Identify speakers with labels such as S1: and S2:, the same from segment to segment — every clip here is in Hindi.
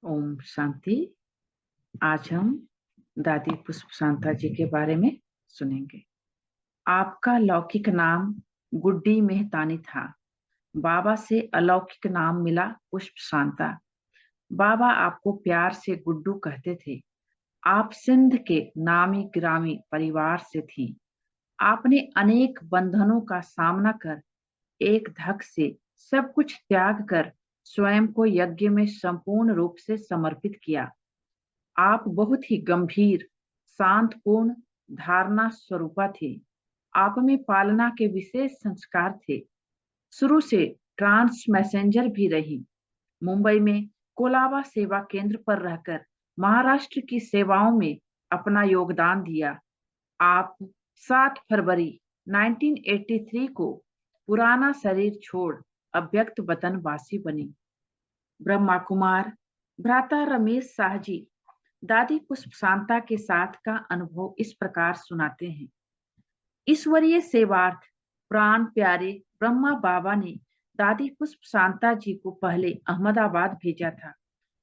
S1: ओम शांति। आज हम दादी पुष्प शांता जी के बारे में सुनेंगे। आपका लौकिक नाम गुड्डी मेहतानी था। बाबा से अलौकिक नाम मिला पुष्प शांता। बाबा आपको प्यार से गुड्डू कहते थे। आप सिंध के नामी ग्रामी परिवार से थी। आपने अनेक बंधनों का सामना कर एक धक से सब कुछ त्याग कर स्वयं को यज्ञ में संपूर्ण रूप से समर्पित किया। आप बहुत ही गंभीर, शांतपूर्ण धारणा स्वरूपा थे। आप में पालना के विशेष संस्कार थे। शुरू से ट्रांस मैसेंजर भी रही। मुंबई में कोलाबा सेवा केंद्र पर रहकर महाराष्ट्र की सेवाओं में अपना योगदान दिया। आप 7 फरवरी 1983 को पुराना शरीर छोड़ अव्यक्त वतन वासी बनी। ब्रह्मा कुमार भ्राता रमेश शाह जी दादी पुष्प शांता के साथ का अनुभव इस प्रकार सुनाते हैं। ईश्वरीय सेवार्थ प्राण प्यारे ब्रह्मा बाबा ने दादी पुष्प शांता जी को पहले अहमदाबाद भेजा था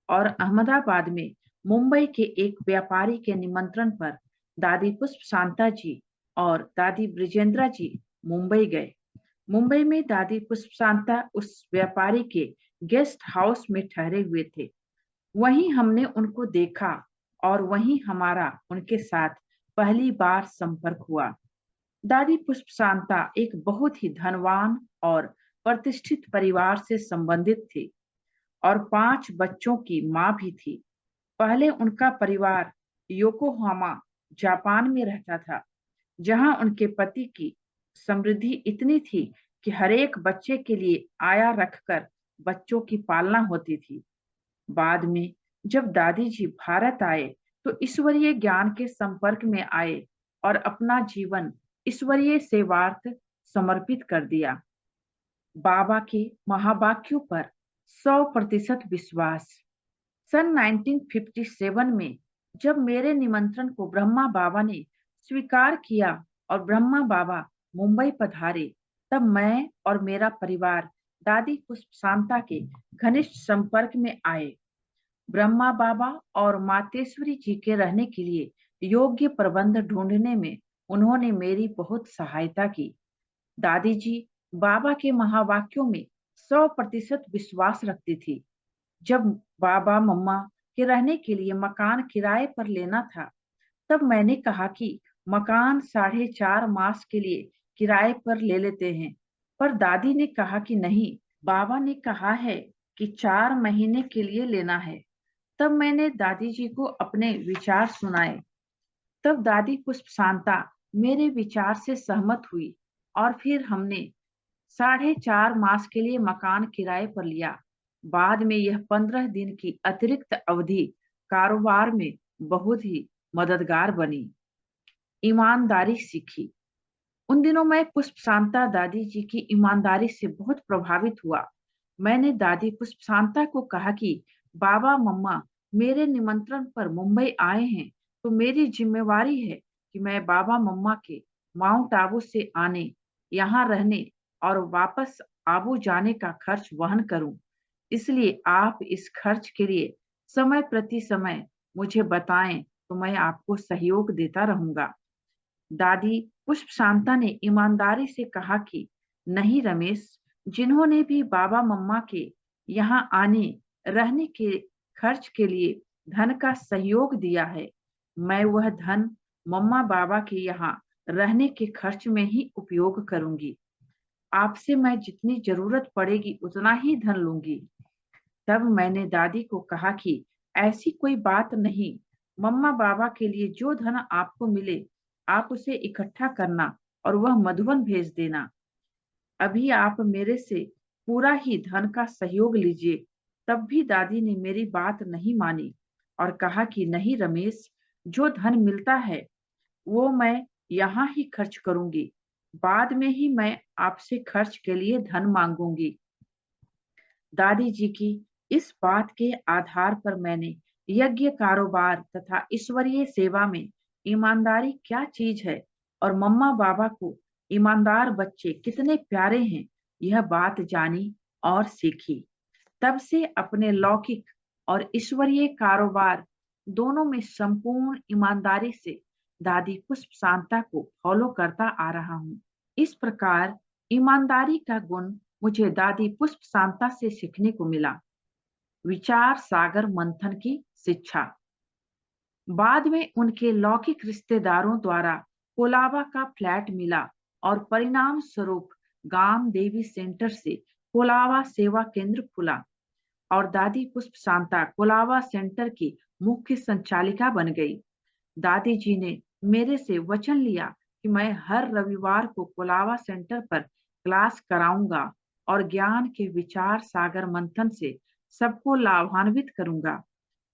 S1: और अहमदाबाद में मुंबई के एक व्यापारी के निमंत्रण पर दादी पुष्प शांता जी और दादी ब्रिजेंद्रा जी मुंबई गए। मुंबई में दादी पुष्प शांता उस व्यापारी के गेस्ट हाउस में ठहरे हुए थे। वहीं हमने उनको देखा और वहीं हमारा उनके साथ पहली बार संपर्क हुआ। दादी पुष्प शांता एक बहुत ही धनवान और प्रतिष्ठित परिवार से संबंधित थी और 5 बच्चों की मां भी थी। पहले उनका परिवार योकोहामा जापान में रहता था, जहां उनके पति की समृद्धि इतनी थी कि हर एक बच्चे के लिए आया रखकर बच्चों की पालना होती थी। बाद में जब दादी जी भारत आए तो ईश्वरीय ज्ञान के संपर्क में आए और अपना जीवन ईश्वरीय सेवार्थ समर्पित कर दिया। बाबा के महावाक्यों पर 100% विश्वास। सन 1957 में जब मेरे निमंत्रण को ब्रह्मा बाबा ने स्वीकार किया और ब्रह्मा बाबा मुंबई पधारे, तब मैं और मेरा परिवार दादी पुष्प शांता के घनिष्ठ संपर्क में आए। ब्रह्मा बाबा और मातेश्वरी जी के रहने के लिए योग्य प्रबंध ढूंढने में उन्होंने मेरी बहुत सहायता की। दादी जी बाबा के महावाक्यों में 100% विश्वास रखती थी। जब बाबा मम्मा के रहने के लिए मकान किराए पर लेना था, तब मैंने कहा कि मकान 4.5 मास के लिए किराए पर ले लेते हैं, पर दादी ने कहा कि नहीं, बाबा ने कहा है कि 4 महीने के लिए लेना है। तब मैंने दादी जी को अपने विचार सुनाए। तब दादी पुष्प शांता मेरे विचार से सहमत हुई और फिर हमने 4.5 मास के लिए मकान किराए पर लिया। बाद में यह 15 दिन की अतिरिक्त अवधि कारोबार में बहुत ही मददगार बनी। ईमानदारी सीखी। उन दिनों मैं पुष्प शांता दादी जी की ईमानदारी से बहुत प्रभावित हुआ। मैंने दादी पुष्प शांता को कहा कि बाबा मम्मा मेरे निमंत्रण पर मुंबई आए हैं, तो मेरी जिम्मेवारी है कि मैं बाबा मम्मा के माउंट आबू से आने, यहाँ रहने और वापस आबू जाने का खर्च वहन करूं। इसलिए आप इस खर्च के लिए समय प्रति समय मुझे बताएं, तो मैं आपको सहयोग देता रहूंगा। दादी पुष्प शांता ने ईमानदारी से कहा कि नहीं रमेश, जिन्होंने भी बाबा मम्मा के यहाँ आने रहने के खर्च के लिए धन का सहयोग दिया है, मैं वह धन मम्मा बाबा के यहाँ रहने के खर्च में ही उपयोग करूंगी। आपसे मैं जितनी जरूरत पड़ेगी उतना ही धन लूंगी। तब मैंने दादी को कहा कि ऐसी कोई बात नहीं, मम्मा बाबा के लिए जो धन आपको मिले आप उसे इकट्ठा करना और वह मधुबन भेज देना। अभी आप मेरे से पूरा ही धन का सहयोग लीजिए। तब भी दादी ने मेरी बात नहीं मानी और कहा कि नहीं रमेश, जो धन मिलता है वो मैं यहाँ ही खर्च करूंगी, बाद में ही मैं आपसे खर्च के लिए धन मांगूंगी। दादी जी की इस बात के आधार पर मैंने यज्ञ कारोबार तथा ईश्वरीय सेवा में ईमानदारी क्या चीज है और मम्मा बाबा को ईमानदार बच्चे कितने प्यारे हैं, यह बात जानी और सीखी। तब से अपने लौकिक और ईश्वरीय कारोबार दोनों में संपूर्ण ईमानदारी से दादी पुष्प शांता को फॉलो करता आ रहा हूँ। इस प्रकार ईमानदारी का गुण मुझे दादी पुष्प शांता से सीखने को मिला। विचार सागर मंथन की शिक्षा। बाद में उनके लौकिक रिश्तेदारों द्वारा कोलाबा का फ्लैट मिला और परिणाम स्वरूप गाम देवी सेंटर से कोलाबा सेवा केंद्र खुला और दादी पुष्प शांता कोलाबा सेंटर की मुख्य संचालिका बन गई। दादी जी ने मेरे से वचन लिया कि मैं हर रविवार को कोलाबा सेंटर पर क्लास कराऊंगा और ज्ञान के विचार सागर मंथन से सबको लाभान्वित करूंगा।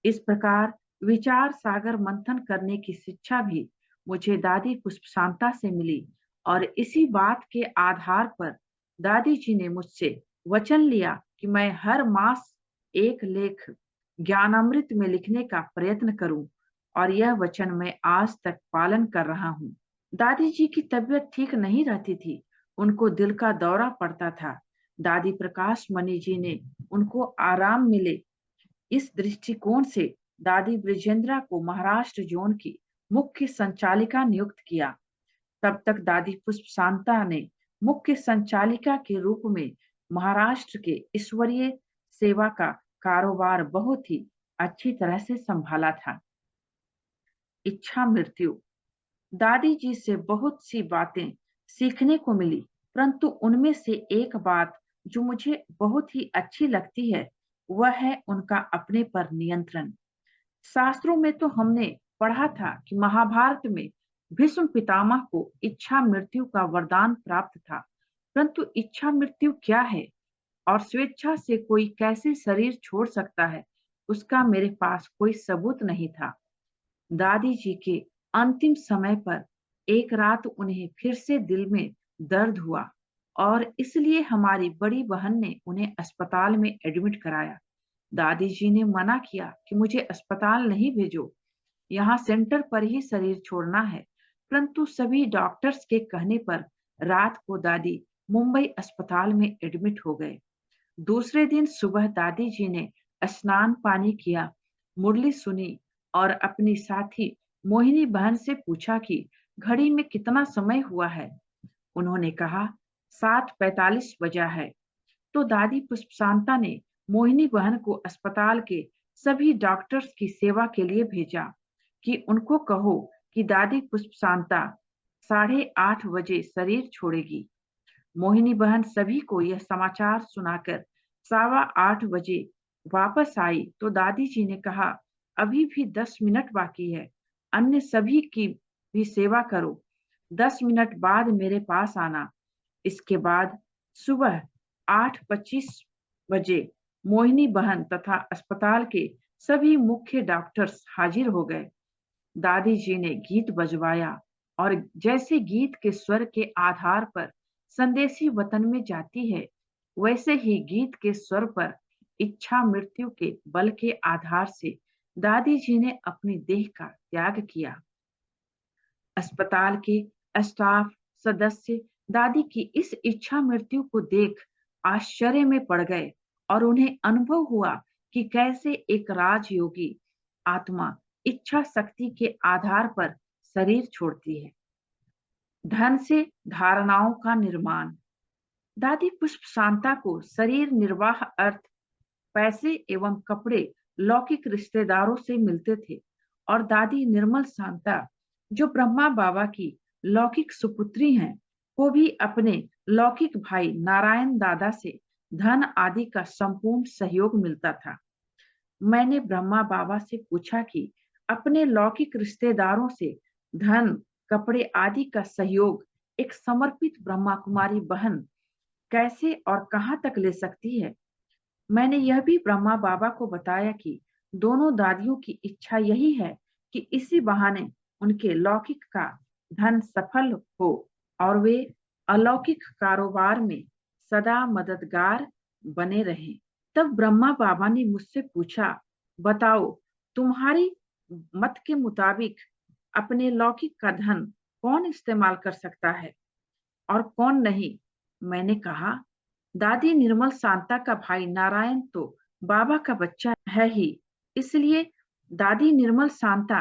S1: इस प्रकार विचार सागर मंथन करने की शिक्षा भी मुझे दादी पुष्प शांता से मिली और इसी बात के आधार पर दादी जी ने मुझसे वचन लिया कि मैं हर मास एक लेख ज्ञानामृत में लिखने का प्रयत्न करूं और यह वचन मैं आज तक पालन कर रहा हूं। दादी जी की तबीयत ठीक नहीं रहती थी, उनको दिल का दौरा पड़ता था। दादी प्रकाश मणि जी ने उनको आराम मिले इस दृष्टिकोण से दादी ब्रिजेंद्रा को महाराष्ट्र जोन की मुख्य संचालिका नियुक्त किया। तब तक दादी पुष्प शांता ने मुख्य संचालिका के रूप में महाराष्ट्र के ईश्वरीय सेवा का कारोबार बहुत ही अच्छी तरह से संभाला था। इच्छा मृत्यु। दादी जी से बहुत सी बातें सीखने को मिली, परंतु उनमें से एक बात जो मुझे बहुत ही अच्छी लगती है वह है उनका अपने पर नियंत्रण। शास्त्रों में तो हमने पढ़ा था कि महाभारत में भीष्म पितामह को इच्छा मृत्यु का वरदान प्राप्त था, परंतु इच्छा मृत्यु क्या है और स्वेच्छा से कोई कैसे शरीर छोड़ सकता है, उसका मेरे पास कोई सबूत नहीं था। दादी जी के अंतिम समय पर एक रात उन्हें फिर से दिल में दर्द हुआ और इसलिए हमारी बड़ी बहन ने उन्हें अस्पताल में एडमिट कराया। दादी जी ने मना किया कि मुझे अस्पताल नहीं भेजो, यहाँ सेंटर पर ही शरीर छोड़ना है, परंतु सभी डॉक्टर्स के कहने पर रात को दादी मुंबई अस्पताल में एडमिट हो गए। दूसरे दिन सुबह दादी जी ने स्नान पानी किया, मुरली सुनी और अपनी साथी मोहिनी बहन से पूछा कि घड़ी में कितना समय हुआ है। उन्होंने कहा 7:45 बजा है। तो दादी पुष्प शांता ने मोहिनी बहन को अस्पताल के सभी डॉक्टर्स की सेवा के लिए भेजा कि उनको कहो कि दादी पुष्प शांता 8:30 बजे शरीर छोड़ेगी। मोहिनी बहन सभी को यह समाचार सुनाकर 8:15 बजे वापस आई तो दादी जी ने कहा अभी भी 10 मिनट बाकी है, अन्य सभी की भी सेवा करो, 10 मिनट बाद मेरे पास आना। इसके बाद सुबह 8:25 बजे मोहिनी बहन तथा अस्पताल के सभी मुख्य डॉक्टर्स हाजिर हो गए। दादी जी ने गीत बजवाया और जैसे गीत के स्वर के आधार पर संदेशी वतन में जाती है, वैसे ही गीत के स्वर पर इच्छा मृत्यु के बल के आधार से दादी जी ने अपनी देह का त्याग किया। अस्पताल के स्टाफ सदस्य दादी की इस इच्छा मृत्यु को देख आश्चर्य में पड़ गए और उन्हें अनुभव हुआ कि कैसे एक राजयोगी आत्मा इच्छा शक्ति के आधार पर शरीर छोड़ती है। धन से धारणाओं का निर्माण। दादी पुष्प शांता को शरीर निर्वाह अर्थ पैसे एवं कपड़े लौकिक रिश्तेदारों से मिलते थे और दादी निर्मल शांता जो ब्रह्मा बाबा की लौकिक सुपुत्री हैं को भी अपने लौकिक भाई नारायण दादा से धन आदि का संपूर्ण सहयोग मिलता था। मैंने ब्रह्मा बाबा से पूछा कि अपने लौकिक रिश्तेदारों से धन कपड़े आदि का सहयोग एक समर्पित ब्रह्मा कुमारी बहन कैसे और कहाँ तक ले सकती है। मैंने यह भी ब्रह्मा बाबा को बताया कि दोनों दादियों की इच्छा यही है कि इसी बहाने उनके लौकिक का धन सफल हो और वे अलौकिक कारोबार में सदा मददगार बने रहें। तब ब्रह्मा बाबा ने मुझसे पूछा, बताओ तुम्हारी मत के मुताबिक अपने लौकिक का धन कौन इस्तेमाल कर सकता है और कौन नहीं। मैंने कहा दादी निर्मल शांता का भाई नारायण तो बाबा का बच्चा है ही, इसलिए दादी निर्मल शांता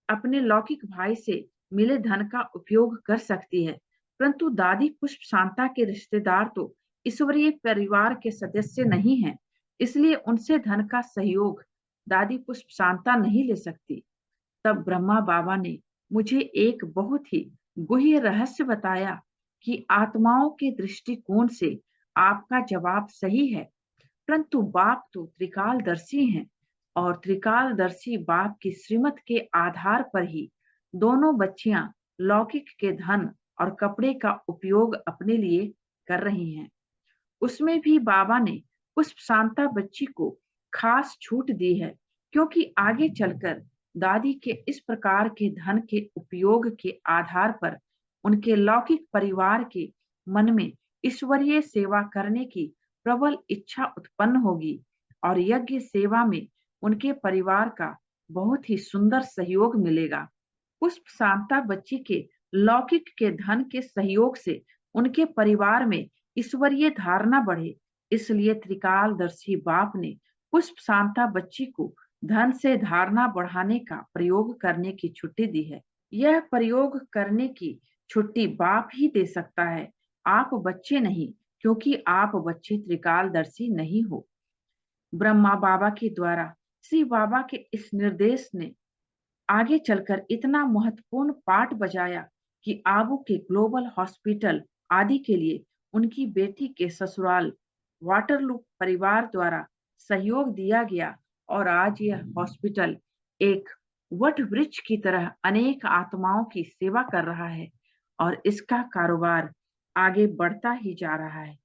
S1: अपने लौकिक भाई से मिले धन का उपयोग कर सकती है, परंतु दादी पुष्प शांता के रिश्तेदार तो ईश्वरीय परिवार के सदस्य नहीं हैं, इसलिए उनसे धन का सहयोग दादी पुष्प शांता नहीं ले सकती। तब ब्रह्मा बाबा ने मुझे एक बहुत ही गुह्य रहस्य बताया कि आत्माओं के दृष्टिकोण से आपका जवाब सही है, परंतु बाप तो त्रिकालदर्शी हैं और त्रिकालदर्शी बाप की श्रीमत के आधार पर ही दोनों बच्चियां लौकिक के धन और कपड़े का उपयोग अपने लिए कर रही हैं। उसमें भी बाबा ने पुष्प शांता बच्ची को खास छूट दी है, क्योंकि आगे चलकर दादी के इस प्रकार के धन के उपयोग के आधार पर उनके लौकिक परिवार के मन में ईश्वरीय सेवा करने की प्रबल इच्छा उत्पन्न होगी और यज्ञ सेवा में उनके परिवार का बहुत ही सुंदर सहयोग मिलेगा। पुष्प शांता बच्ची के लौकिक के धन के सहयोग से उनके परिवार में ईश्वरीय धारणा बढ़े, इसलिए त्रिकालदर्शी बाप ने पुष्प शांता बच्ची को धन से धारणा बढ़ाने का प्रयोग करने की छुट्टी दी है। यह प्रयोग करने की छुट्टी बाप ही दे सकता है, आप बच्चे नहीं, क्योंकि आप बच्चे त्रिकालदर्शी नहीं हो। ब्रह्मा बाबा के द्वारा श्री बाबा के इस निर्देश ने आगे चलकर इतना महत्वपूर्ण पाठ बजाया कि आबू के ग्लोबल हॉस्पिटल आदि के लिए उनकी बेटी के ससुराल वाटरलू परिवार द्वारा सहयोग दिया गया और आज यह हॉस्पिटल एक वट वृक्ष की तरह अनेक आत्माओं की सेवा कर रहा है और इसका कारोबार आगे बढ़ता ही जा रहा है।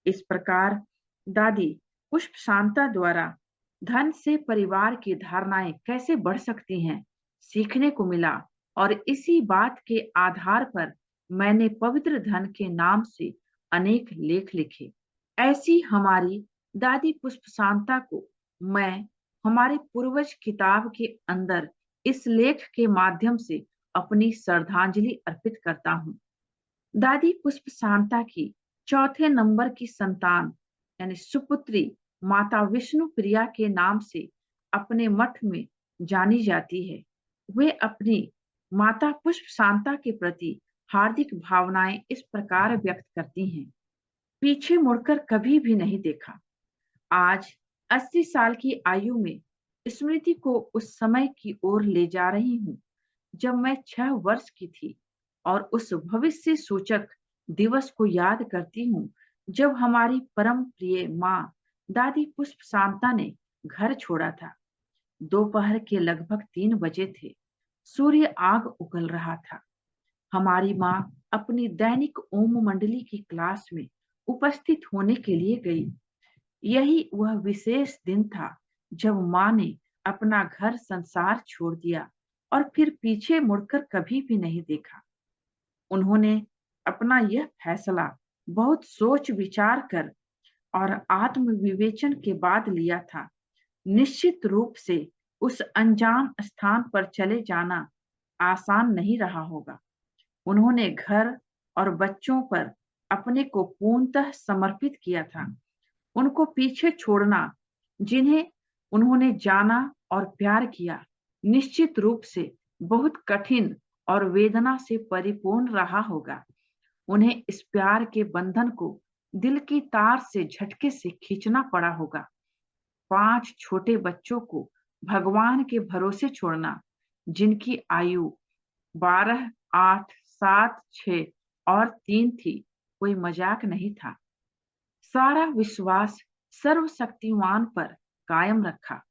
S1: इस प्रकार दादी पुष्प शांता द्वारा धन से परिवार की धारणाएं कैसे बढ़ सकती हैं सीखने को मिला और इसी बात के आधार पर मैंने पवित्र धन के नाम से अनेक लेख लिखे। ऐसी हमारी दादी पुष्प शांता को मैं हमारे पूर्वज किताब के अंदर इस लेख के माध्यम से अपनी श्रद्धांजलि अर्पित करता हूँ। दादी पुष्प शांता की चौथे नंबर की संतान यानी सुपुत्री माता विष्णु प्रिया के नाम से अपने मठ में जानी जाती है। वे अपनी माता पुष्प शांता के प्रति हार्दिक भावनाएं इस प्रकार व्यक्त करती हैं। पीछे मुड़कर कभी भी नहीं देखा। आज 80 साल की आयु में स्मृति को उस समय की ओर ले जा रही हूँ जब मैं 6 वर्ष की थी और उस भविष्य सूचक दिवस को याद करती हूँ जब हमारी परम प्रिय माँ दादी पुष्प शांता ने घर छोड़ा था। दोपहर के लगभग 3 बजे थे। सूर्य आग उगल रहा था। हमारी माँ अपनी दैनिक ओम मंडली की क्लास में उपस्थित होने के लिए गई। यही वह विशेष दिन था जब माँ ने अपना घर संसार छोड़ दिया और फिर पीछे मुड़कर कभी भी नहीं देखा। उन्होंने अपना यह फैसला बहुत सोच विचार कर और आत्म विवेचन के बाद लिया था। निश्चित रूप से उस अनजान स्थान पर चले जाना आसान नहीं रहा होगा। उन्होंने घर और बच्चों पर अपने को पूर्णतः समर्पित किया था। उनको पीछे छोड़ना, जिन्हें उन्होंने जाना और प्यार किया, निश्चित रूप से बहुत कठिन और वेदना से परिपूर्ण रहा होगा। उन्हें इस प्यार के बंधन को दिल की तार से झटके से खींचना पड़ा होगा। 5 छोटे बच्चों को भगवान के भरोसे छोड़ना, जिनकी आयु 12, 8, 7, 6 और 3 थी, कोई मजाक नहीं था। सारा विश्वास सर्वशक्तिमान पर कायम रखा।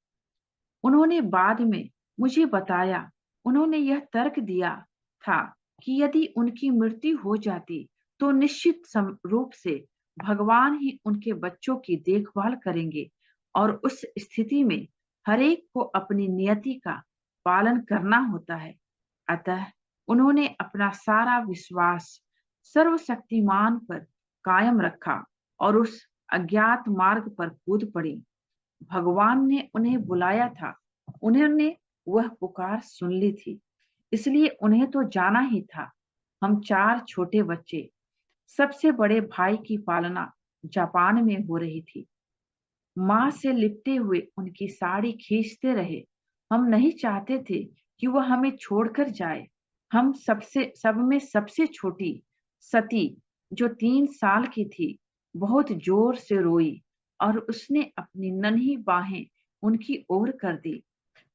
S1: उन्होंने बाद में मुझे बताया, उन्होंने यह तर्क दिया था कि यदि उनकी मृत्यु हो जाती तो निश्चित रूप से भगवान ही उनके बच्चों की देखभाल करेंगे और उस स्थिति में हरेक को अपनी नियति का पालन करना होता है। अतः उन्होंने अपना सारा विश्वास सर्वशक्तिमान पर कायम रखा और उस अज्ञात मार्ग पर कूद पड़ी। भगवान ने उन्हें बुलाया था, उन्होंने वह पुकार सुन ली थी, इसलिए उन्हें तो जाना ही था। हम 4 छोटे बच्चे, सबसे बड़े भाई की पालना जापान में हो रही थी। माँ से लिपटे हुए उनकी साड़ी खींचते रहे। हम नहीं चाहते थे कि वह हमें छोड़कर जाए। हम सब में सबसे छोटी सती, जो 3 साल की थी, बहुत जोर से रोई और उसने अपनी नन्ही बाहें उनकी ओर कर दी।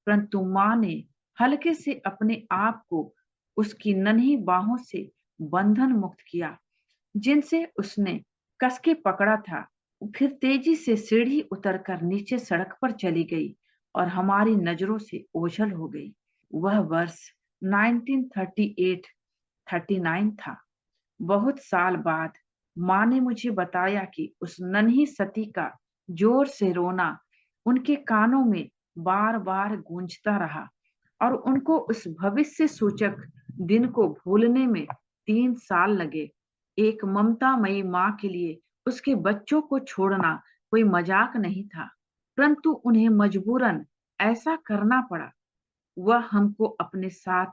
S1: परंतु माँ ने हल्के से अपने आप को उसकी नन्ही बाहों से बंधन मुक्त किया, जिनसे उसने कस के पकड़ा था। फिर तेजी से सीढ़ी उतरकर नीचे सड़क पर चली गई और हमारी नजरों से ओझल हो गई। वह वर्ष 1938-39 था। बहुत साल बाद माँ ने मुझे बताया कि उस नन्ही सती का जोर से रोना उनके कानों में बार बार गूंजता रहा और उनको उस भविष्य सूचक दिन को भूलने में 3 साल लगे। एक ममतामयी माँ के लिए उसके बच्चों को छोड़ना कोई मजाक नहीं था, परंतु उन्हें मजबूरन ऐसा करना पड़ा। वह हमको अपने साथ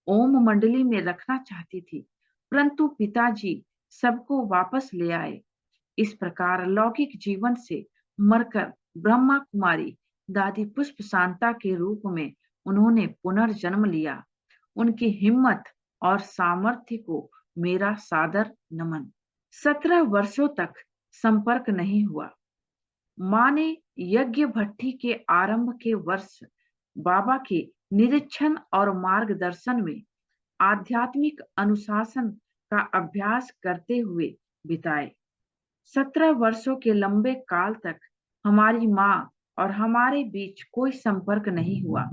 S1: ओम मंडली में रखना चाहती थी, परंतु पिताजी सबको वापस ले आए। इस प्रकार लौकिक जीवन से मरकर ब्रह्मा कुमारी दादी पुष्प शांता के रूप में उन्होंने पुनर्जन्म लिया। उनकी हिम्मत और सामर्थ्य को मेरा सादर नमन। 17 वर्षों तक संपर्क नहीं हुआ। माँ ने यज्ञ भट्टी के आरंभ के वर्ष बाबा के निरीक्षण और मार्गदर्शन में आध्यात्मिक अनुशासन का अभ्यास करते हुए बिताए। 17 वर्षों के लंबे काल तक हमारी माँ और हमारे बीच कोई संपर्क नहीं हुआ।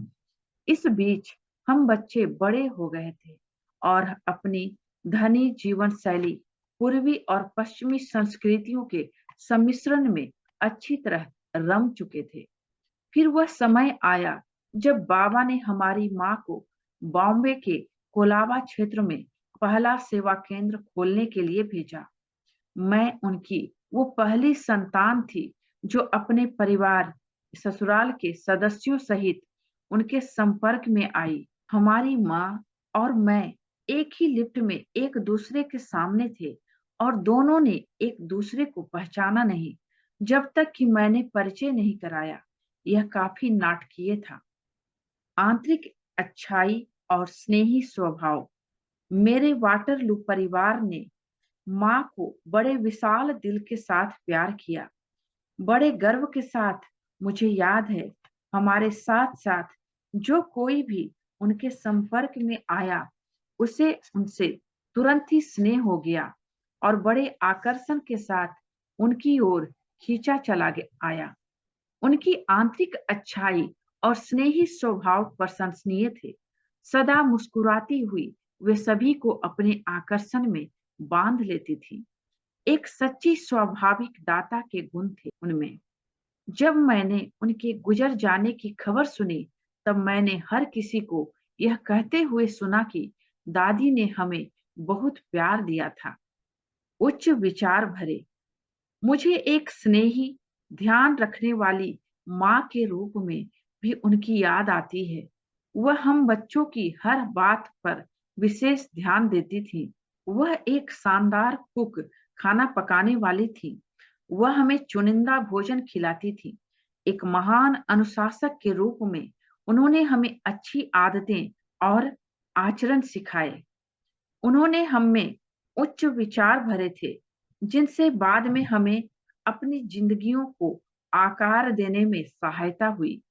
S1: इस बीच हम बच्चे बड़े हो गए थे और अपनी धनी जीवन शैली, पूर्वी और पश्चिमी संस्कृतियों के सम्मिश्रण में अच्छी तरह रम चुके थे। फिर वह समय आया जब बाबा ने हमारी माँ को बॉम्बे के कोलाबा क्षेत्र में पहला सेवा केंद्र खोलने के लिए भेजा। मैं उनकी वो पहली संतान थी जो अपने परिवार, ससुराल के सदस्यों सहित उनके संपर्क में आई। हमारी माँ और मैं एक ही लिफ्ट में एक दूसरे के सामने थे और दोनों ने एक दूसरे को पहचाना नहीं, जब तक कि मैंने परिचय नहीं कराया। यह काफी नाटकीय था। आंतरिक अच्छाई और स्नेही स्वभाव। मेरे वाटरलू परिवार ने माँ को बड़े विशाल दिल के साथ प्यार किया। बड़े गर्व के साथ मुझे याद है, हमारे साथ साथ जो कोई भी उनके संपर्क में आया, उसे उनसे तुरंत ही स्नेह हो गया और बड़े आकर्षण के साथ उनकी ओर खींचा आया। उनकी आंतरिक अच्छाई और स्नेही स्वभाव प्रशंसनीय थे। सदा मुस्कुराती हुई वे सभी को अपने आकर्षण में बांध लेती थी। एक सच्ची स्वाभाविक दाता के गुण थे उनमें। जब मैंने उनके गुजर जाने की खबर सुनी, तब मैंने हर किसी को यह कहते हुए सुना कि दादी ने हमें बहुत प्यार दिया था। उच्च विचार भरे। मुझे एक स्नेही, ध्यान रखने वाली माँ के रूप में भी उनकी याद आती है। वह हम बच्चों की हर बात पर विशेष ध्यान देती थी। वह एक शानदार कुक, खाना पकाने वाली थी। वह हमें चुनिंदा भोजन खिलाती थी। एक महान अनुशासक के रूप में उन्होंने हमें अच्छी आदतें और आचरण सिखाए। उन्होंने हम में उच्च विचार भरे थे, जिनसे बाद में हमें अपनी जिंदगियों को आकार देने में सहायता हुई।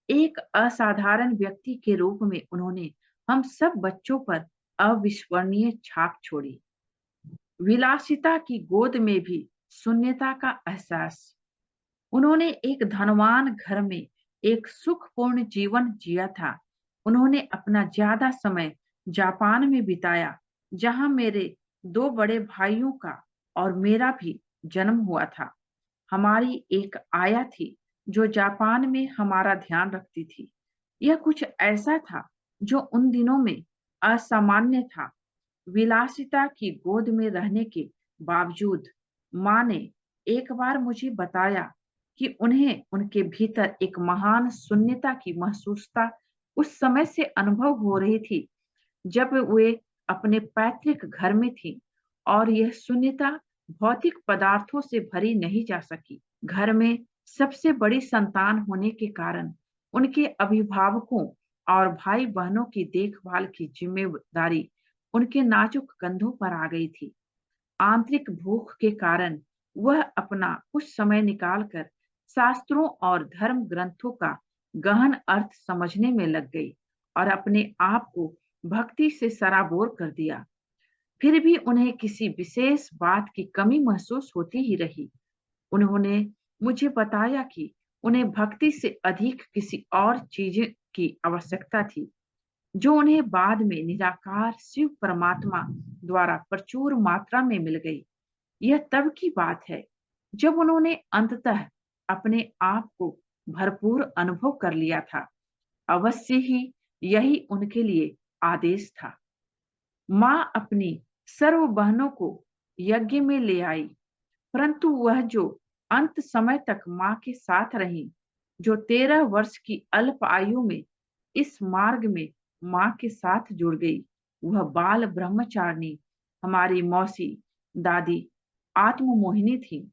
S1: एक असाधारण व्यक्ति के रूप में उन्होंने हम सब बच्चों पर अविस्मरणीय छाप छोड़ी। विलासिता की गोद में भी शून्यता का एहसास। उन्होंने एक धनवान घर में एक सुखपूर्ण जीवन जिया था। उन्होंने अपना ज्यादा समय जापान में बिताया, जहां मेरे 2 बड़े भाइयों का और मेरा भी जन्म हुआ था। हमारी एक आया थी जो जापान में हमारा ध्यान रखती थी। यह कुछ ऐसा था जो उन दिनों में असामान्य था। विलासिता की गोद में रहने के बावजूद माँ ने एक बार मुझे बताया कि उन्हें उनके भीतर एक महान शून्यता की महसूसता उस समय से अनुभव हो रही थी जब वे अपने पैतृक घर में थी, और यह शून्यता भौतिक पदार्थों से भरी नहीं जा सकी। घर में सबसे बड़ी संतान होने के कारण उनके अभिभावकों और भाई बहनों की देखभाल की जिम्मेदारी उनके नाजुक कंधों पर आ गई थी। आंतरिक भूख के कारण वह अपना कुछ समय निकालकर शास्त्रों और धर्म ग्रंथों का गहन अर्थ समझने में लग गई और अपने आप को भक्ति से सराबोर कर दिया। फिर भी उन्हें किसी विशेष बात की कमी महसूस होती ही रही। उन्होंने मुझे बताया कि उन्हें भक्ति से अधिक किसी और चीज की आवश्यकता थी, जो उन्हें बाद में निराकार शिव परमात्मा द्वारा प्रचुर मात्रा में मिल गई। यह तब की बात है जब उन्होंने अंततः अपने आप को भरपूर अनुभव कर लिया था। अवश्य ही यही उनके लिए आदेश था। माँ अपनी सर्व बहनों को यज्ञ में ले आई, परंतु वह जो अंत समय तक माँ के साथ रही, जो 13 वर्ष की अल्प आयु में इस मार्ग में माँ के साथ जुड़ गई, वह बाल ब्रह्मचारिणी हमारी मौसी दादी आत्ममोहिनी थी।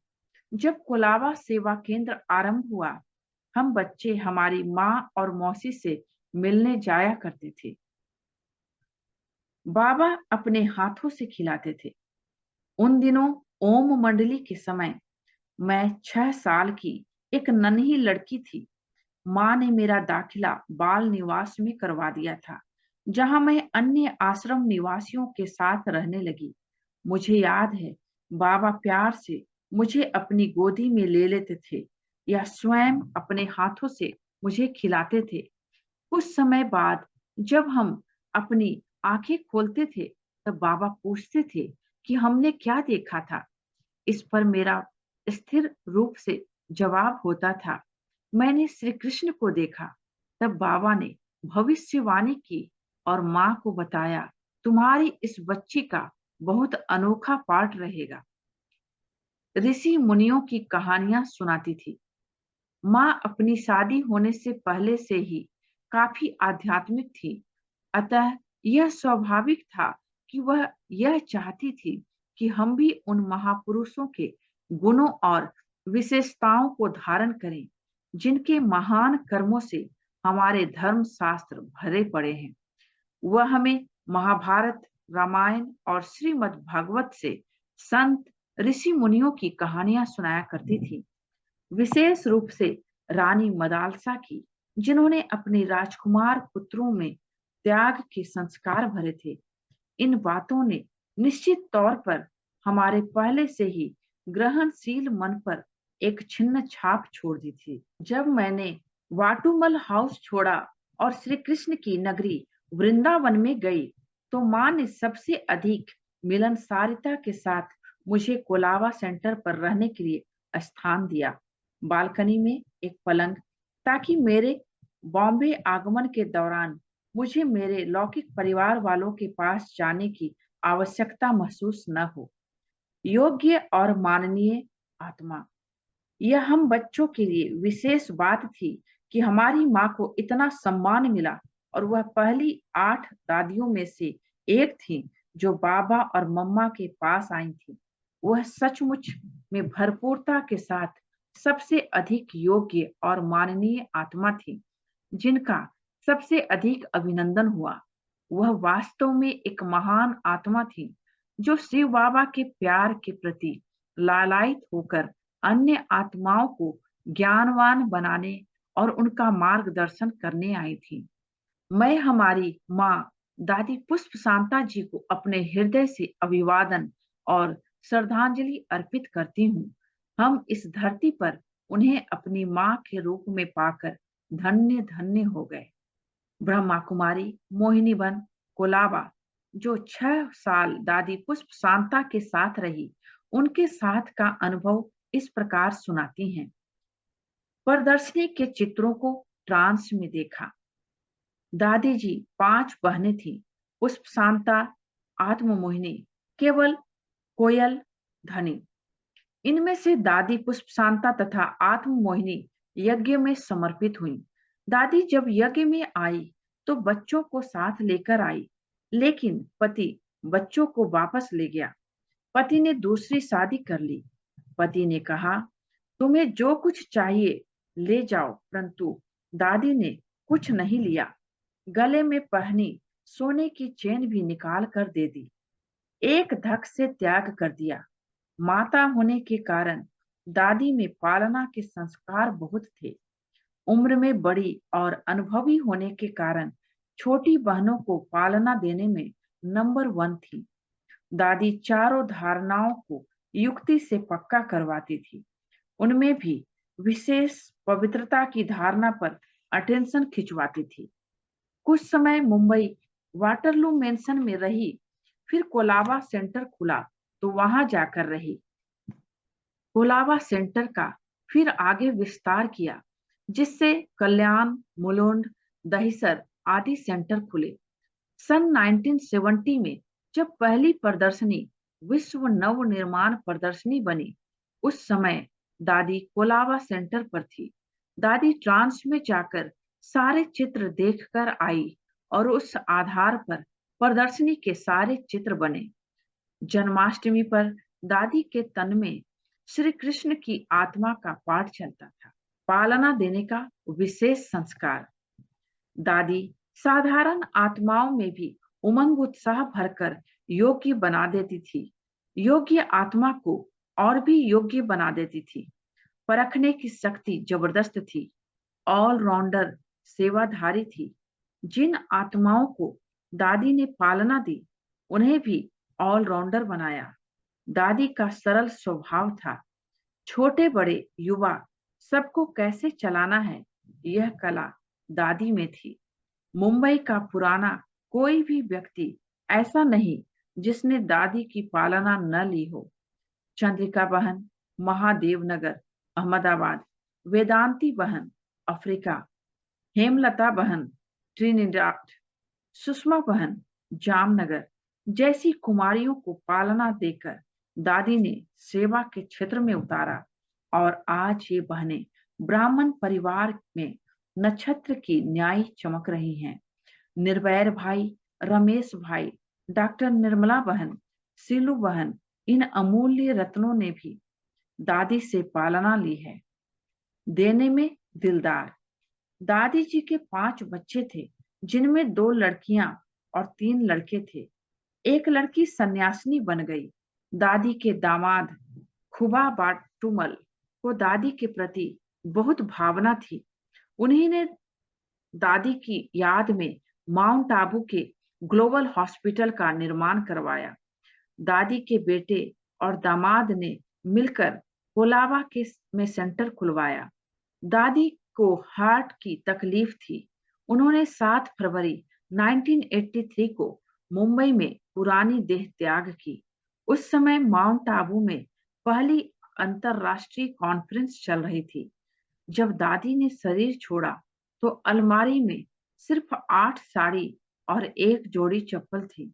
S1: जब कोलाबा सेवा केंद्र आरंभ हुआ, हम बच्चे हमारी माँ और मौसी से मिलने जाया करते थे। बाबा अपने हाथों से खिलाते थे। उन दिनों ओम मंडली के समय मैं 6 साल की एक नन्ही लड़की थी। माँ ने मेरा दाखिला बाल निवास में करवा दिया था, जहां मैं अन्य आश्रम निवासियों के साथ रहने लगी। मुझे याद है, बाबा प्यार से मुझे अपनी गोदी में ले लेते थे या स्वयं अपने हाथों से मुझे खिलाते थे। कुछ समय बाद जब हम अपनी आंखें खोलते थे, तब बाबा पूछते थे कि हमने क्या देखा था। इस पर मेरा स्थिर रूप से जवाब होता था, मैंने श्री कृष्ण को देखा। तब बाबा ने भविष्यवाणी की और माँ को बताया, तुम्हारी इस बच्ची का बहुत अनोखा पाठ रहेगा। ऋषि मुनियों की कहानियां सुनाती थी। माँ अपनी शादी होने से पहले से ही काफी आध्यात्मिक थी, अतः यह स्वाभाविक था कि वह यह चाहती थी कि हम भी उन महापुरुषों के गुणों और विशेषताओं को धारण करें, जिनके महान कर्मों से हमारे धर्म शास्त्र भरे पड़े हैं। वह हमें महाभारत, रामायण और श्रीमद् भागवत से संत ऋषि मुनियों की कहानियां सुनाया करती थी, विशेष रूप से रानी मदालसा की, जिन्होंने अपने राजकुमार पुत्रों में त्याग के संस्कार भरे थे। इन बातों ने निश्चित तौर पर हमारे पहले से ही ग्रहणशील मन पर एक छिन्न छाप छोड़ दी थी। जब मैंने वाटुमल हाउस छोड़ा और श्री कृष्ण की नगरी वृंदावन में गई, तो माँ ने सबसे अधिक मिलनसारिता के साथ मुझे कोलाबा सेंटर पर रहने के लिए स्थान दिया। बालकनी में एक पलंग, ताकि मेरे बॉम्बे आगमन के दौरान मुझे मेरे लौकिक परिवार वालों के पास जाने की आवश्यकता महसूस न हो। योग्य और माननीय आत्मा, यह हम बच्चों के लिए विशेष बात थी कि हमारी माँ को इतना सम्मान मिला और वह पहली 8 दादियों में से एक थी जो बाबा और मम्मा के पास आई थी। वह सचमुच में भरपूरता के साथ सबसे अधिक योग्य और माननीय आत्मा थी, जिनका सबसे अधिक अभिनंदन हुआ। वह वास्तव में एक महान आत्मा थी, जो शिव बाबा के प्यार के प्रति लालायित होकर अन्य आत्माओं को ज्ञानवान बनाने और उनका मार्गदर्शन करने आई थी। मैं हमारी माँ दादी पुष्प शांता जी को अपने हृदय से अभिवादन और श्रद्धांजलि अर्पित करती हूँ। हम इस धरती पर उन्हें अपनी माँ के रूप में पाकर धन्य धन्य हो गए। ब्रह्मा कुमारी मोहिनीबन कोलाबा, जो 6 साल दादी पुष्प शांता के साथ रही, उनके साथ का अनुभव इस प्रकार सुनाती हैं। प्रदर्शनी के चित्रों को ट्रांस में देखा। दादी जी 5 बहनें थीं, पुष्प शांता, आत्ममोहिनी, केवल, कोयल, धनी। इनमें से दादी पुष्प शांता तथा आत्ममोहिनी यज्ञ में समर्पित हुई। दादी जब यज्ञ में आई तो बच्चों को साथ लेकर आई, लेकिन पति बच्चों को वापस ले गया। पति ने दूसरी शादी कर ली। पति ने कहा, तुम्हें जो कुछ चाहिए ले जाओ, परंतु दादी ने कुछ नहीं लिया। गले में पहनी सोने की चेन भी निकाल कर दे दी। एक धक से त्याग कर दिया। माता होने के कारण दादी में पालना के संस्कार बहुत थे। उम्र में बड़ी और अनुभवी होने के कारण छोटी बहनों को पालना देने में नंबर 1 थी। दादी चारों धारणाओं को युक्ति से पक्का करवाती थी। उनमें भी विशेष पवित्रता की धारणा पर अटेंशन खिंचवाती थी। कुछ समय मुंबई वाटरलू मेंशन में रही, फिर कोलाबा सेंटर खुला तो वहां जाकर रही। कोलाबा सेंटर का फिर आगे विस्तार किया, जिससे कल्याण, मुलुंड, दहिसर आदि सेंटर खुले। सन 1970 में जब पहली प्रदर्शनी विश्व नव निर्माण प्रदर्शनी बनी, उस समय दादी कोलाबा सेंटर पर थी। दादी ट्रांस में जाकर सारे चित्र देखकर आई और उस आधार पर प्रदर्शनी के सारे चित्र बने। जन्माष्टमी पर दादी के तन में श्री कृष्ण की आत्मा का पाठ चलता था। पालना देने का विशेष संस्कार। दादी साधारण आत्माओं में भी उमंग उत्साह भरकर योग्य बना देती थी। योग्य आत्मा को और भी योग्य बना देती थी। परखने की शक्ति जबरदस्त थी। ऑलराउंडर सेवाधारी थी। जिन आत्माओं को दादी ने पालना दी, उन्हें भी ऑलराउंडर बनाया। दादी का सरल स्वभाव था। छोटे बड़े युवा सबको कैसे चलाना है, यह कला दादी में थी। मुंबई का पुराना कोई भी व्यक्ति ऐसा नहीं जिसने दादी की पालना न ली हो। चंद्रिका बहन, महादेव नगर, अहमदाबाद, वेदांती बहन, अफ्रीका, हेमलता बहन, ट्रिनिडाद, सुषमा बहन, जामनगर जैसी कुमारियों को पालना देकर दादी ने सेवा के क्षेत्र में उतारा और आज ये बहनें ब्राह्मण परिवार में नक्षत्र की न्याय चमक रही हैं। निर्वैर भाई, रमेश भाई, डॉक्टर निर्मला बहन, सीलू बहन, इन अमूल्य रत्नों ने भी दादी से पालना ली है। देने में दिलदार। दादी जी के 5 बच्चे थे, जिनमें 2 लड़कियां और 3 लड़के थे। एक लड़की सन्यासिनी बन गई। दादी के दामाद खुबा बाटुमल को दादी के प्रति बहुत भावना थी। उन्हीं ने दादी की याद में माउंट आबू के ग्लोबल हॉस्पिटल का निर्माण करवाया। दादी के बेटे और दामाद ने मिलकर कोलाबा के में सेंटर खुलवाया। दादी को हार्ट की तकलीफ थी। उन्होंने 7 फरवरी 1983 को मुंबई में पुरानी देह त्याग की। उस समय माउंट आबू में पहली अंतरराष्ट्रीय कॉन्फ्रेंस चल रही थी। जब दादी ने शरीर छोड़ा तो अलमारी में सिर्फ 8 साड़ी और 1 जोड़ी चप्पल थी।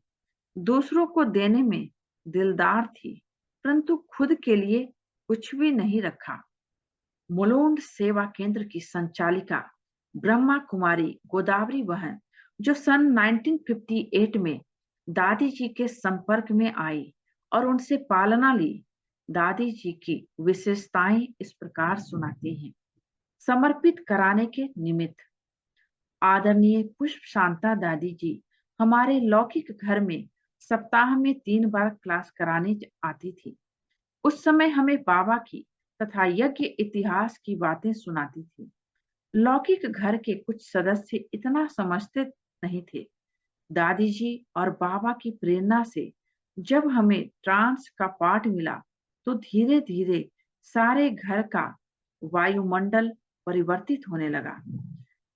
S1: दूसरों को देने में दिलदार थी, परंतु खुद के लिए कुछ भी नहीं रखा। मुलुंड सेवा केंद्र की संचालिका ब्रह्मा कुमारी गोदावरी बहन, जो सन 1958 में दादी जी के संपर्क में आई और उनसे पालना ली, दादी जी की विशेषताएं इस प्रकार सुनाती हैं। समर्पित कराने के निमित्त। आदरणीय पुष्प शांता दादी जी हमारे लौकिक घर में सप्ताह में 3 बार क्लास कराने आती थी। उस समय हमें बाबा की तथा यज्ञ इतिहास की बातें सुनाती थी। लौकिक घर के कुछ सदस्य इतना समझते नहीं थे। दादी जी और बाबा की प्रेरणा से जब हमें ट्रांस का पाठ मिला तो धीरे धीरे सारे घर का वायुमंडल परिवर्तित होने लगा।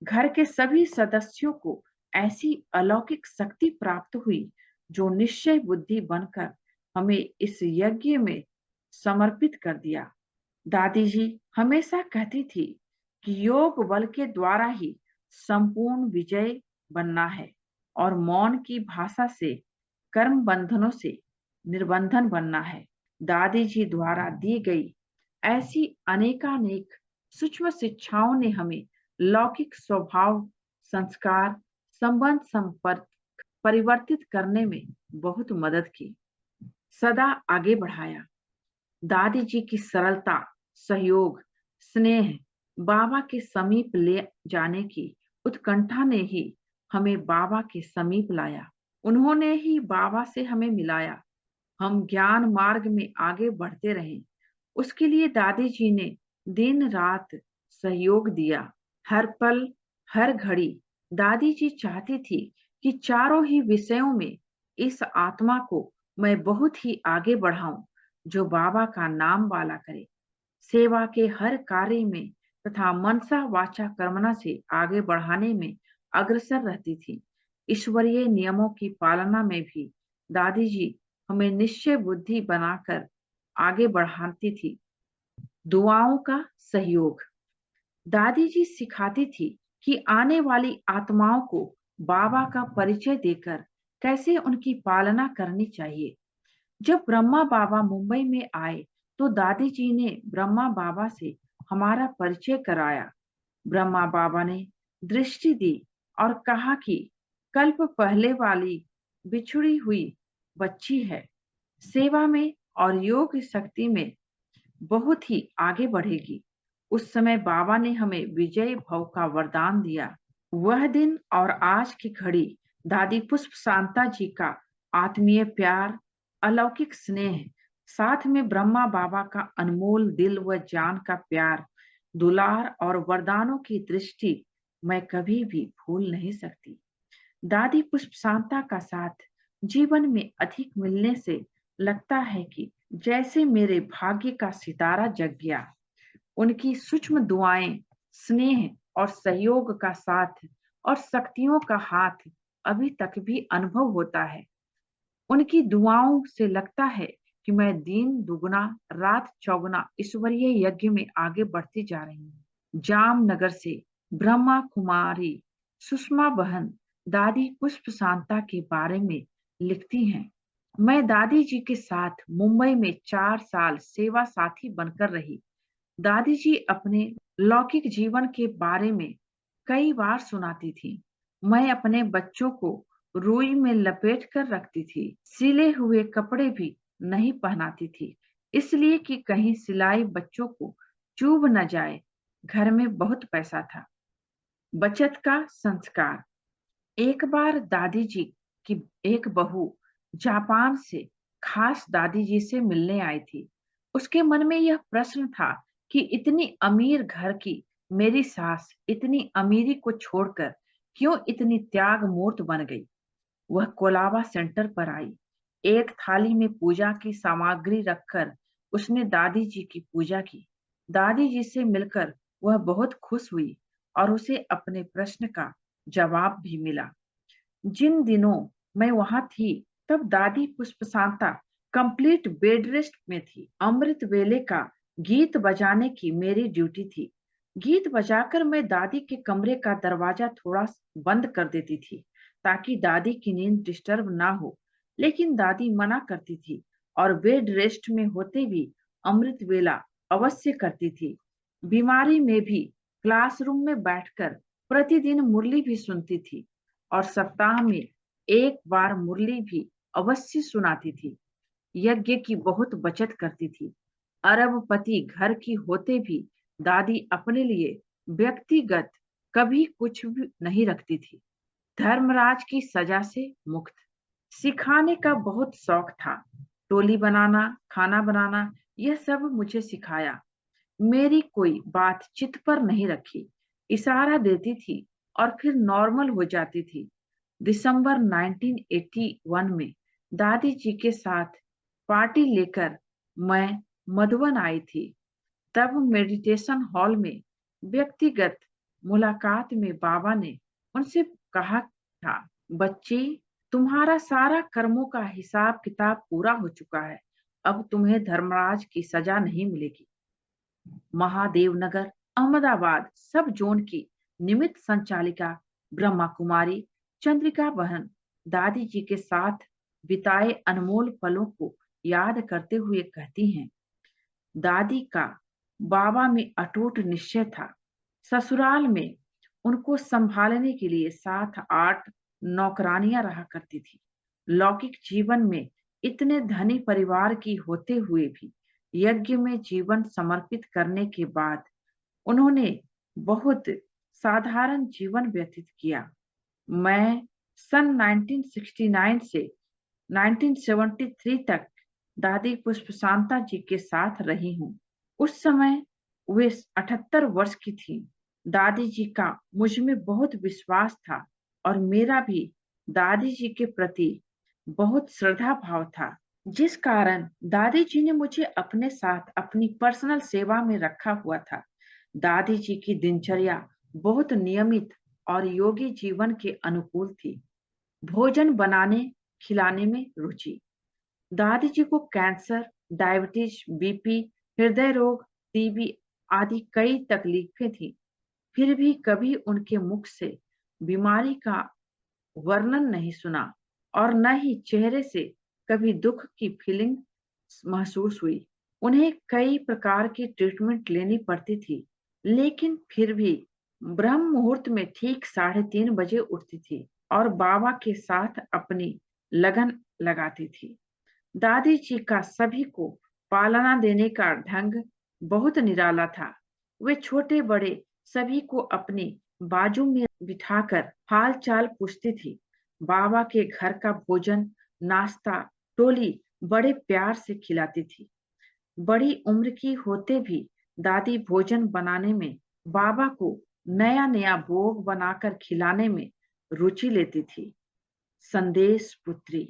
S1: घर के सभी सदस्यों को ऐसी अलौकिक शक्ति प्राप्त हुई जो निश्चय बुद्धि बनकर हमें इस यज्ञ में समर्पित कर दिया। दादी जी हमेशा कहती थी कि योग बल के द्वारा ही संपूर्ण विजय बनना है और मौन की भाषा से कर्म बंधनों से निर्बंधन बनना है। दादी जी द्वारा दी गई ऐसी अनेकानेक सूक्ष्म शिक्षाओं ने हमें लौकिक स्वभाव, संस्कार, संबंध संपर्क परिवर्तित करने में बहुत मदद की, सदा आगे बढ़ाया। दादी जी की सरलता, सहयोग, स्नेह, बाबा के समीप ले जाने की उत्कंठा ने ही हमें बाबा के समीप लाया। उन्होंने ही बाबा से हमें मिलाया। हम ज्ञान मार्ग में आगे बढ़ते रहे। उसके लिए दादी जी ने दिन रात सहयोग दिया। हर पल, हर घड़ी दादी जी चाहती थी कि चारों ही विषयों में इस आत्मा को मैं बहुत ही आगे बढ़ाऊं, जो बाबा का नाम वाला करे। सेवा के हर कार्य में तथा मनसा वाचा कर्मणा से आगे बढ़ाने में अग्रसर रहती थी। ईश्वरीय नियमों की पालना में भी दादी जी हमें निश्चय बुद्धि बनाकर आगे बढ़ाती थी। दुआओं का सहयोग, दादी जी सिखाती थी कि आने वाली आत्माओं को बाबा का परिचय देकर कैसे उनकी पालना करनी चाहिए। जब ब्रह्मा बाबा मुंबई में आए तो दादी जी ने ब्रह्मा बाबा से हमारा परिचय कराया। ब्रह्मा बाबा ने दृष्टि दी और कहा कि कल्प पहले वाली बिछुड़ी हुई बच्ची है, सेवा में और योग शक्ति में बहुत ही आगे बढ़ेगी। उस समय बाबा ने हमें विजय भव का वरदान दिया। वह दिन और आज की घड़ी दादी पुष्प शांता जी का आत्मीय प्यार, अलौकिक स्नेह, साथ में ब्रह्मा बाबा का अनमोल दिल व जान का प्यार, दुलार और वरदानों की दृष्टि मैं कभी भी भूल नहीं सकती। दादी पुष्प शांता का साथ जीवन में अधिक मिलने से लगता है कि जैसे मेरे भाग्य का सितारा जग गया। उनकी सूक्ष्म दुआएं, स्नेह और सहयोग का साथ और शक्तियों का हाथ अभी तक भी अनुभव होता है। उनकी दुआओं से लगता है कि मैं दिन दुगना रात चौगुना ईश्वरीय यज्ञ में आगे बढ़ती जा रही हूँ। जामनगर से ब्रह्मा कुमारी सुषमा बहन दादी पुष्प शांता के बारे में लिखती हैं। मैं दादी जी के साथ मुंबई में 4 साल सेवा साथी बनकर रही। दादी जी अपने लौकिक जीवन के बारे में कई बार सुनाती थी। मैं अपने बच्चों को रुई में लपेट कर रखती थी। सिले हुए कपड़े भी नहीं पहनाती थी, इसलिए कि कहीं सिलाई बच्चों को चुभ न जाए। घर में बहुत पैसा था। बचत का संस्कार, एक बार दादी जी की एक बहू जापान से खास दादी जी से मिलने आई थी। उसके मन में यह प्रश्न था कि इतनी अमीर घर की मेरी सास इतनी अमीरी को छोड़कर क्यों इतनी त्याग मूर्त बन गई। वह कोलाबा सेंटर पर आई। एक थाली में पूजा की सामग्री रखकर उसने दादी जी की पूजा की। दादी जी से मिलकर वह बहुत खुश हुई और उसे अपने प्रश्न का जवाब भी मिला। जिन दिनों मैं वहां थी तब दादी पुष्पशांता कंप्लीट बेड रेस्ट में थी। अमृत वेले का गीत बजाने की मेरी ड्यूटी थी। गीत बजाकर मैं दादी के कमरे का दरवाजा थोड़ा बंद कर देती थी ताकि दादी की नींद डिस्टर्ब ना हो, लेकिन दादी मना करती थी और बेड रेस्ट में होते भी अमृत वेला अवश्य करती थी। बीमारी में भी क्लासरूम में बैठकर प्रतिदिन मुरली भी सुनती थी और सप्ताह में एक बार मुरली भी अवश्य सुनाती थी। यज्ञ की बहुत बचत करती थी। अरबपति घर की होते भी दादी अपने लिए व्यक्तिगत कभी कुछ भी नहीं रखती थी। धर्मराज की सजा से मुक्त, सिखाने का बहुत शौक था। टोली बनाना, खाना बनाना, यह सब मुझे सिखाया। मेरी कोई बात चित्त पर नहीं रखी, इशारा देती थी और फिर नॉर्मल हो जाती थी। दिसंबर 1981 में दादी जी के साथ पार्टी लेकर मैं मधुबन आई थी। तब मेडिटेशन हॉल में व्यक्तिगत मुलाकात में बाबा ने उनसे कहा था, बच्ची, तुम्हारा सारा कर्मों का हिसाब किताब पूरा हो चुका है। अब तुम्हें धर्मराज की सजा नहीं मिलेगी। महादेव नगर, अहमदाबाद सब जोन की निमित्त संचालिका ब्रह्मा कुमारी चंद्रिका बहन दादी जी के साथ बिताए अनमोल पलों को याद करते हुए कहती हैं, दादी का बाबा में अटूट निश्चय था। ससुराल में उनको संभालने के लिए 7-8 नौकरानियां रहा करती थी। लौकिक जीवन में इतने धनी परिवार की होते हुए भी यज्ञ में जीवन समर्पित करने के बाद उन्होंने बहुत साधारण जीवन व्यतीत किया। मैं सन 1969 से 1973 तक दादी पुष्पशांता जी के साथ रही हूँ। उस समय वे 78 वर्ष की थी। दादी जी का मुझ में बहुत विश्वास था और मेरा भी दादी जी के प्रति बहुत श्रद्धा भाव था, जिस कारण दादी जी ने मुझे अपने साथ अपनी पर्सनल सेवा में रखा हुआ था। दादी जी की दिनचर्या बहुत नियमित और योगी जीवन के अनुकूल थी। भोजन बनाने खिलाने में रुचि। दादी जी को कैंसर, डायबिटीज, बीपी, हृदय रोग, टीबी आदि कई तकलीफें थी। फिर भी कभी उनके मुख से बीमारी का वर्णन नहीं सुना और न ही चेहरे से कभी दुख की फीलिंग महसूस हुई। उन्हें कई प्रकार की ट्रीटमेंट लेनी पड़ती थी, लेकिन फिर भी ब्रह्म मुहूर्त में ठीक 3:30 बजे उठती थी और बाबा के साथ अपनी लगन लगाती थी। दादी जी का सभी को पालना देने का ढंग बहुत निराला था। वे छोटे बड़े सभी को अपनी बाजू में बिठाकर हाल चाल पूछती थी। बाबा के घर का भोजन, नाश्ता, टोली बड़े प्यार से खिलाती थी। बड़ी उम्र की होते भी दादी भोजन बनाने में, बाबा को नया नया भोग बनाकर खिलाने में रुचि लेती थी। संदेश पुत्री।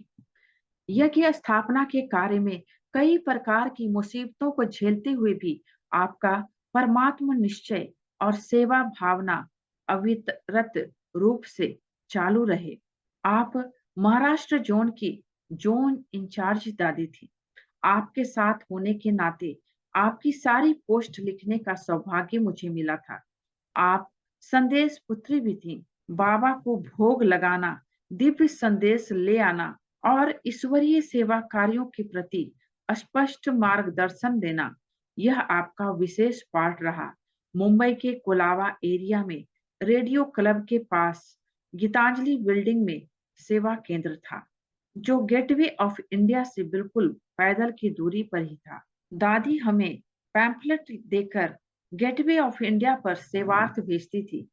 S1: यज्ञ स्थापना के कार्य में कई प्रकार की मुसीबतों को झेलते हुए भी आपका परमात्मा निश्चय और सेवा भावना अविरत रूप से चालू रहे। आप महाराष्ट्र जोन की जोन इंचार्ज दादी थी। आपके साथ होने के नाते आपकी सारी पोस्ट लिखने का सौभाग्य मुझे मिला था। आप संदेश पुत्री भी थी। बाबा को भोग लगाना, दिव्य संदेश ले आना और ईश्वरीय सेवा कार्यों के प्रति स्पष्ट मार्गदर्शन देना, यह आपका विशेष पाठ रहा। मुंबई के कोलाबा एरिया में रेडियो क्लब के पास गीतांजलि बिल्डिंग में सेवा केंद्र था, जो गेटवे ऑफ इंडिया से बिल्कुल पैदल की दूरी पर ही था। दादी हमें पैम्फलेट देकर गेटवे ऑफ इंडिया पर सेवार्थ भेजती थी।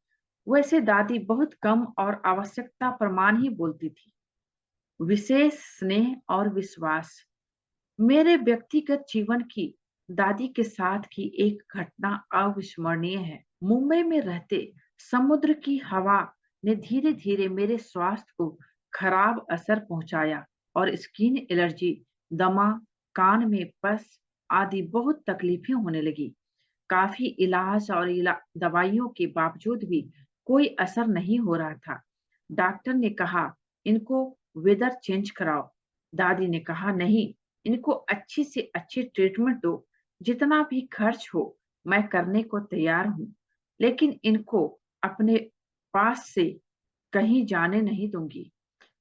S1: वैसे दादी बहुत कम और आवश्यकता प्रमाण ही बोलती थी। विशेष स्नेह और विश्वास। मेरे व्यक्तिगत जीवन की दादी के साथ की एक घटना अविस्मरणीय है। मुंबई में रहते समुद्र की हवा ने धीरे धीरे मेरे स्वास्थ्य को खराब असर पहुंचाया और स्किन एलर्जी, दमा, कान में पस आदि बहुत तकलीफें होने लगी। काफी इलाज और दवाइयों के बावजूद भी कोई असर नहीं हो रहा था। डॉक्टर ने कहा, इनको वेदर चेंज कराओ। दादी ने कहा, नहीं, इनको अच्छी से अच्छी ट्रीटमेंट दो। जितना भी खर्च हो मैं करने को तैयार हूँ, लेकिन इनको अपने पास से कहीं जाने नहीं दूंगी।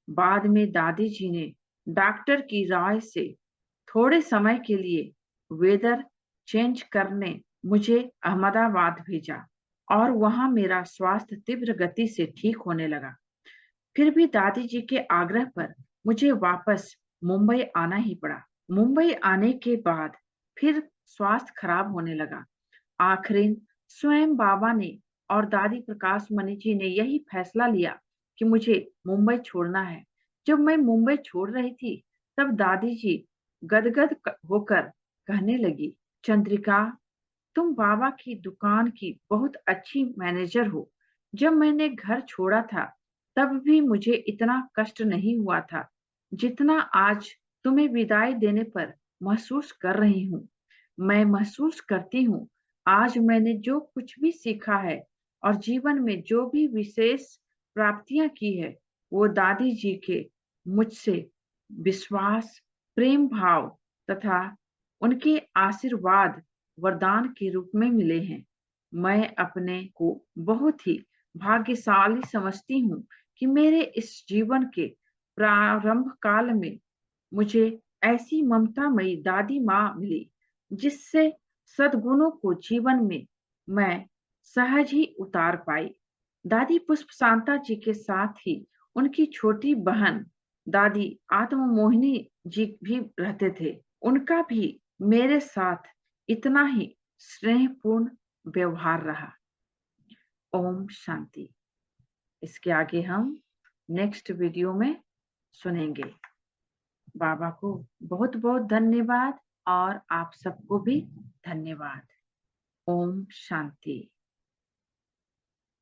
S1: बाद में दादी जी ने डॉक्टर की राय से थोड़े समय के लिए वेदर चेंज करने मुझे अहमदाबाद भेजा और वहां मेरा स्वास्थ्य तीव्र गति से ठीक होने लगा। फिर भी दादी जी के आग्रह पर मुझे वापस मुंबई आना ही पड़ा। मुंबई आने के बाद फिर स्वास्थ्य खराब होने लगा। आखिर स्वयं बाबा ने और दादी प्रकाश मणि जी ने यही फैसला लिया कि मुझे मुंबई छोड़ना है। जब मैं मुंबई छोड़ रही थी, तब दादी जी गदगद होकर कहने लगी, चंद्रिका, तुम बाबा की दुकान की बहुत अच्छी मैनेजर हो। जब मैंने घर छोड़ा था, तब भी मुझे इतना कष्ट नहीं हुआ था जितना आज तुम्हें विदाई देने पर महसूस कर रही हूँ। मैं महसूस करती हूँ, आज मैंने जो कुछ भी सीखा है और जीवन में जो भी विशेष प्राप्तियां की है, वो दादी जी के मुझसे विश्वास, प्रेम भाव तथा उनके आशीर्वाद वरदान के रूप में मिले हैं। मैं अपने को बहुत ही भाग्यशाली समझती हूँ कि मेरे इस जीवन के प्रारंभ काल में मुझे ऐसी ममतामयी दादी माँ मिली, जिससे सद्गुणों को जीवन में मैं सहज ही उतार पाई। दादी पुष्प शांता जी के साथ ही उनकी छोटी बहन दादी आत्ममोहिनी जी भी रहते थे। उनका भी मेरे साथ इतना ही स्नेहपूर्ण व्यवहार रहा। ओम शांति। इसके आगे हम नेक्स्ट वीडियो में सुनेंगे। बाबा को बहुत बहुत धन्यवाद और आप सबको भी धन्यवाद। ओम शांति।